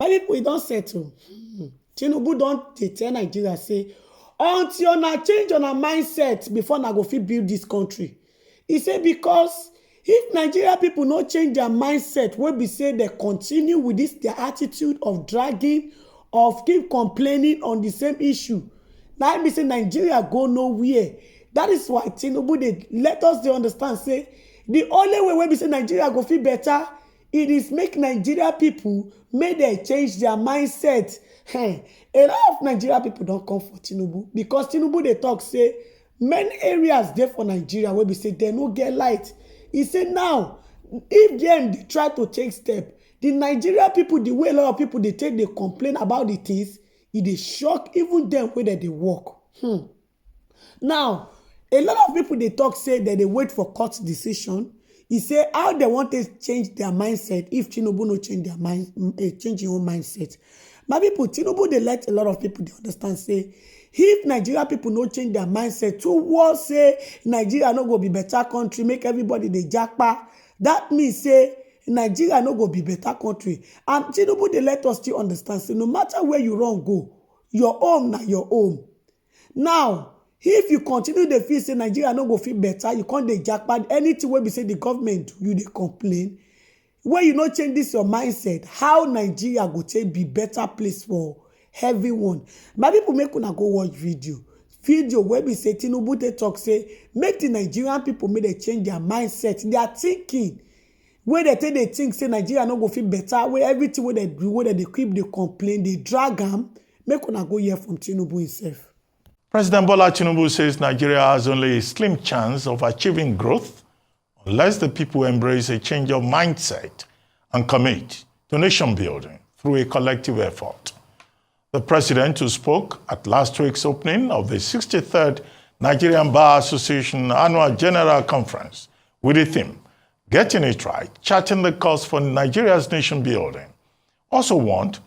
My people, e don settle. Tinubu don dey tell Nigeria say until una change una mindset before una go fit build dis country. E say because if Nigeria people no change their mindset, wey be say dem continue with this their attitude of dragging, of keep complaining on the same issue, na im be say Nigeria go nowhere. That is why Tinubu dey let us dey understand say the only way wey be say Nigeria go fit better, it is make Nigeria people make dem change their mindset. A lot of Nigeria people don come for Tinubu because Tinubu dey talk say many areas dey for Nigeria wey be say dem no get light. E say now if dem dey try to take step, the Nigeria people, the way a lot of people dey take dey complain about the things, e dey shock even dem wey dem dey work. Now a lot of people dey talk say dem dey wait for court decision. E say how dem wan take change their mindset if Tinubu no change their change im own mindset. My people, Tinubu dey let a lot of people dey understand say if Nigeria people no change their mindset towards say Nigeria no go be better country, make everybody dey japa, that means say Nigeria no go be better country. And Tinubu dey let us still understand say no matter where you run go, your home na your home. Now if you continue dey feel say Nigeria no go feel better, you can't dey japa, anything wey be say the government do, you dey complain. When you no change this your mindset, how Nigeria go take be better place for everyone? My people, make una go watch video wey be say Tinubu dey talk say make the Nigerian people make dem change their mindset, their thinking, wey dem take dey think say Nigeria no go feel better, where everything wey dem do, wey dem dey keep dey complain, dey drag am. Make una go hear from Tinubu himself. President Bola Tinubu says Nigeria has only a slim chance of achieving growth unless the people embrace a change of mindset and commit to nation building through a collective effort. The president, who spoke at last week's opening of the 63rd Nigerian Bar Association Annual General Conference with the theme, Getting It Right, Charting the Course for Nigeria's Nation Building, also warned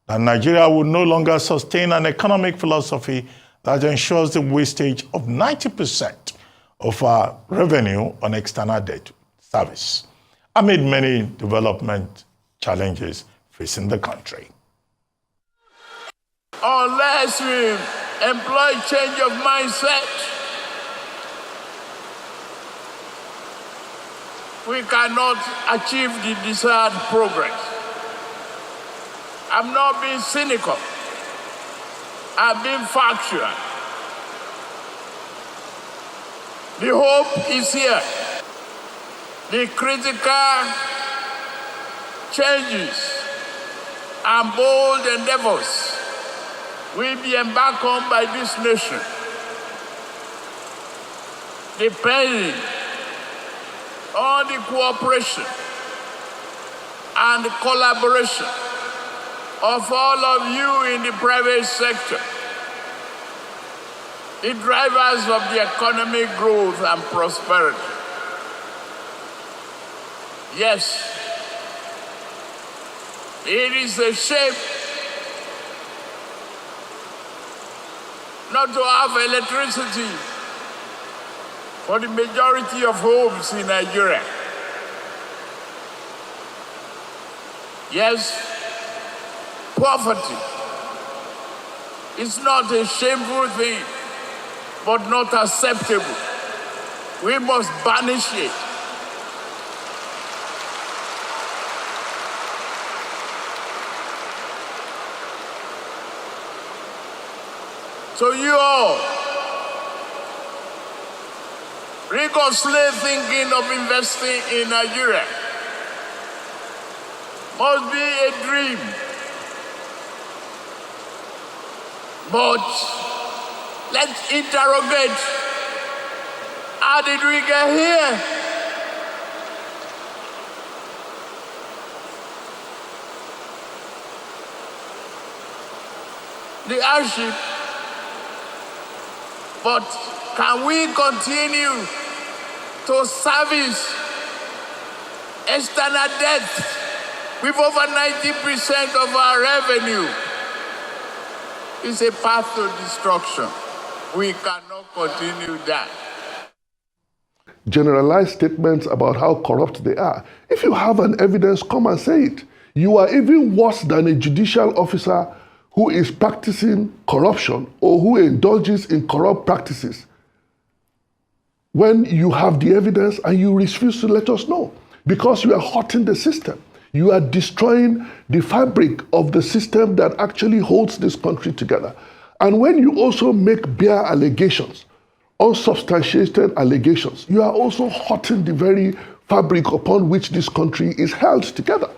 that Nigeria will no longer sustain an economic philosophy that ensures the wastage of 90% of our revenue on external debt service, amid many development challenges facing the country. Unless we employ change of mindset, we cannot achieve the desired progress. I'm not being cynical. I'm being factual. The hope is here. The critical changes and bold endeavors will be embarked on by this nation, depending on the cooperation and the collaboration of all of you in the private sector, the drivers of the economic growth and prosperity. Yes, it is a shame not to have electricity for the majority of homes in Nigeria. Yes, poverty is not a shameful thing, but not acceptable. We must banish it. So you all, rigorously thinking of investing in Nigeria must be a dream. But let's interrogate, how did we get here? The hardship. But can we continue to service external debt with over 90% of our revenue? It's a path to destruction. We cannot continue that. Generalized statements about how corrupt they are. If you have an evidence, come and say it. You are even worse than a judicial officer who is practicing corruption or who indulges in corrupt practices when you have the evidence and you refuse to let us know because you are hurting the system. You are destroying the fabric of the system that actually holds this country together. And when you also make bare allegations, unsubstantiated allegations, you are also hurting the very fabric upon which this country is held together.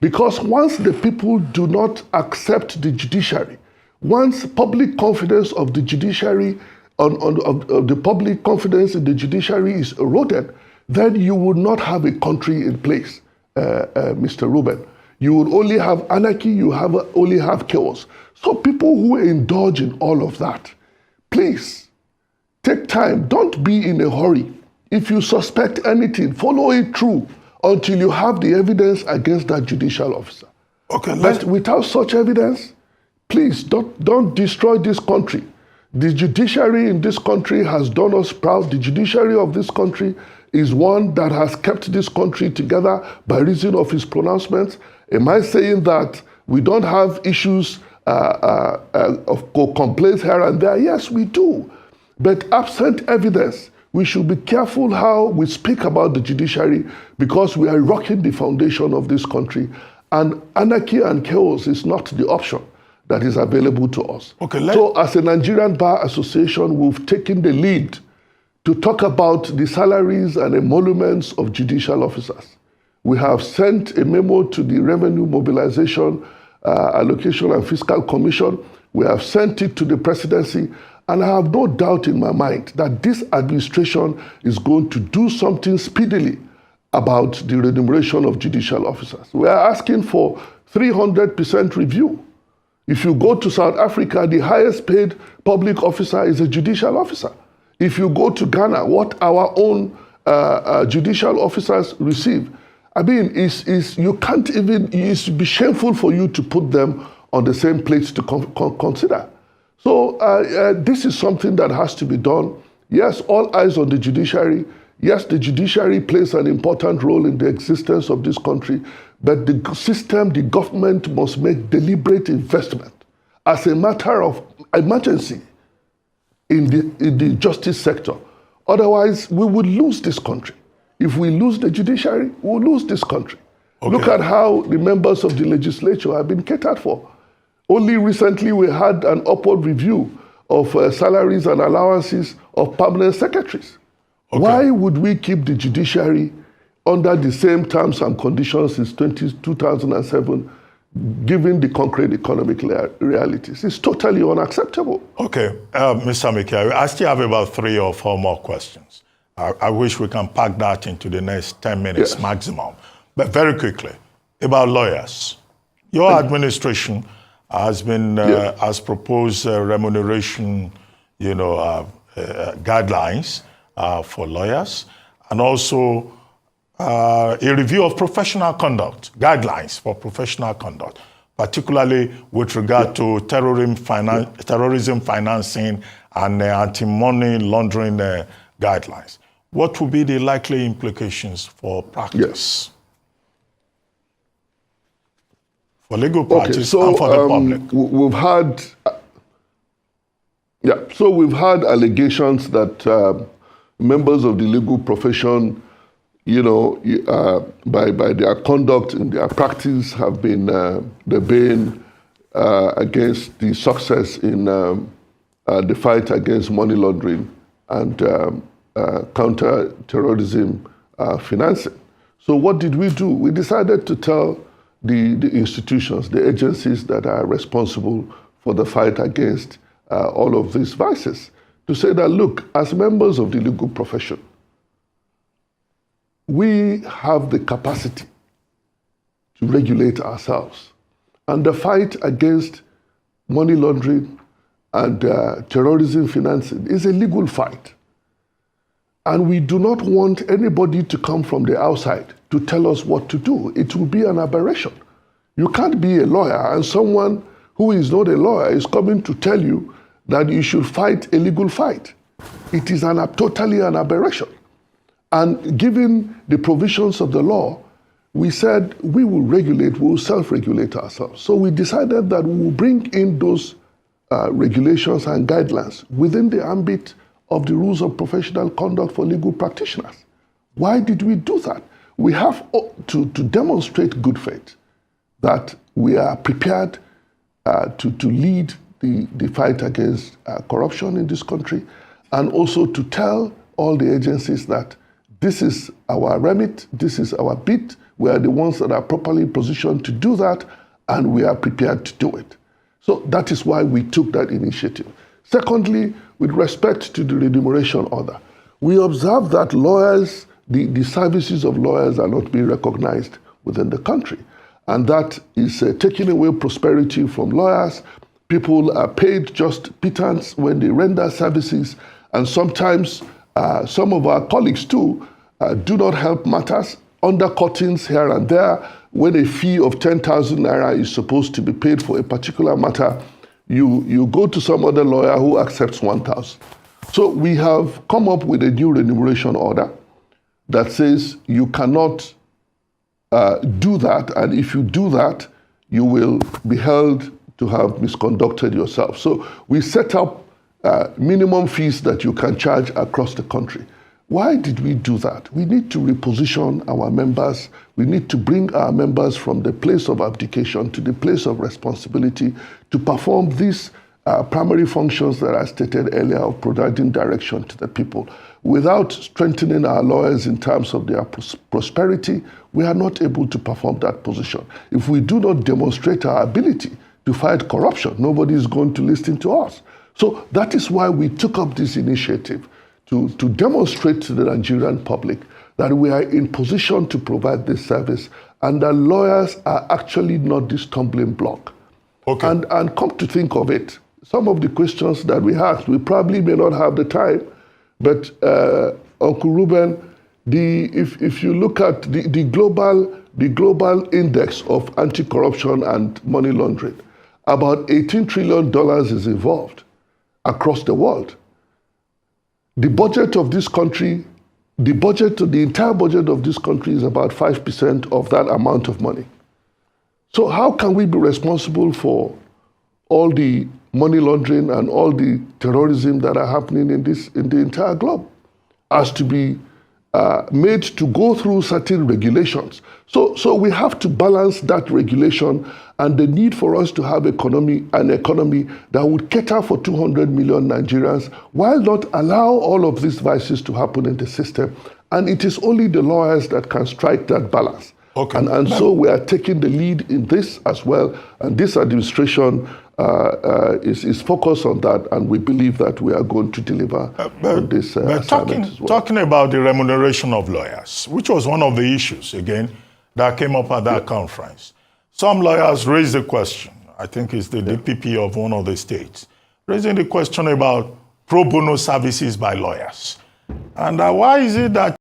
Because once the people do not accept the judiciary, once public confidence of the judiciary, of the public confidence in the judiciary is eroded, then you will not have a country in place, Mr. Ruben. You will only have anarchy, you only have chaos. So people who indulge in all of that, please, take time. Don't be in a hurry. If you suspect anything, follow it through until you have the evidence against that judicial officer. Okay, but without such evidence, please don't destroy this country. The judiciary in this country has done us proud. The judiciary of this country is one that has kept this country together by reason of his pronouncements. Am I saying that we don't have issues of complaints here and there? Yes, we do. But absent evidence, we should be careful how we speak about the judiciary because we are rocking the foundation of this country. And anarchy and chaos is not the option that is available to us. Okay, so as a Nigerian Bar Association, we've taken the lead to talk about the salaries and emoluments of judicial officers. We have sent a memo to the Revenue Mobilization, Allocation and Fiscal Commission. We have sent it to the presidency. And I have no doubt in my mind that this administration is going to do something speedily about the remuneration of judicial officers. We are asking for 300% review. If you go to South Africa, the highest paid public officer is a judicial officer. If you go to Ghana, what our own judicial officers receive, I mean, you can't even, it would be shameful for you to put them on the same plate to consider. So this is something that has to be done. Yes, all eyes on the judiciary. Yes, the judiciary plays an important role in the existence of this country, but the system, the government must make deliberate investment as a matter of emergency in the justice sector. Otherwise, we would lose this country. If we lose the judiciary, we'll lose this country. Okay. Look at how the members of the legislature have been catered for. Only recently we had an upward review of salaries and allowances of permanent secretaries. Okay. Why would we keep the judiciary under the same terms and conditions since 2007, given the concrete economic realities? It's totally unacceptable. Okay, Mr. Mikai, I still have about 3 or 4 more questions. I wish we can pack that into the next 10 minutes yes. maximum. But very quickly, about lawyers. Your administration has been has proposed remuneration, guidelines for lawyers, and also a review of professional conduct, guidelines for professional conduct, particularly with regard to terrorism financing and anti-money laundering guidelines. What will be the likely implications for practice? Yes. For legal parties and for the public. We've had, so we've had allegations that members of the legal profession, by their conduct and their practice have been the bane against the success in the fight against money laundering and counter-terrorism financing. So what did we do? We decided to tell the institutions, the agencies that are responsible for the fight against all of these vices, to say that, look, as members of the legal profession, we have the capacity to regulate ourselves. And the fight against money laundering and terrorism financing is a legal fight. And we do not want anybody to come from the outside to tell us what to do. It will be an aberration. You can't be a lawyer and someone who is not a lawyer is coming to tell you that you should fight a legal fight. It is totally an aberration. And given the provisions of the law, we said we will self-regulate ourselves. So we decided that we will bring in those regulations and guidelines within the ambit of the rules of professional conduct for legal practitioners. Why did we do that? We have to demonstrate good faith, that we are prepared to lead the fight against corruption in this country, and also to tell all the agencies that this is our remit, this is our bit, we are the ones that are properly positioned to do that, and we are prepared to do it. So that is why we took that initiative. Secondly, with respect to the remuneration order, we observe that lawyers, the services of lawyers are not being recognized within the country. And that is taking away prosperity from lawyers. People are paid just pittance when they render services. And sometimes some of our colleagues too do not help matters, undercuttings here and there. When a fee of 10,000 naira is supposed to be paid for a particular matter, you go to some other lawyer who accepts 1,000. So we have come up with a new remuneration order that says you cannot do that, and if you do that, you will be held to have misconducted yourself. So we set up minimum fees that you can charge across the country. Why did we do that? We need to reposition our members. We need to bring our members from the place of abdication to the place of responsibility to perform these primary functions that I stated earlier of providing direction to the people. Without strengthening our lawyers in terms of their prosperity, we are not able to perform that position. If we do not demonstrate our ability to fight corruption, nobody is going to listen to us. So that is why we took up this initiative to demonstrate to the Nigerian public that we are in position to provide this service and that lawyers are actually not the stumbling block. Okay. And come to think of it, some of the questions that we asked, we probably may not have the time, but Uncle Ruben, if you look at the global index of anti-corruption and money laundering, about $18 trillion is involved across the world. The budget of this country, the entire budget of this country is about 5% of that amount of money. So how can we be responsible for all the money laundering and all the terrorism that are happening in the entire globe, as to be made to go through certain regulations? So we have to balance that regulation and the need for us to have an economy that would cater for 200 million Nigerians while not allow all of these vices to happen in the system. And it is only the lawyers that can strike that balance. Okay. And so we are taking the lead in this as well. And this administration is focused on that, and we believe that we are going to deliver on this assignment as well. Talking about the remuneration of lawyers, which was one of the issues, again, that came up at that conference. Some lawyers raised the question, I think it's the DPP of one of the states, raising the question about pro bono services by lawyers. And why is it that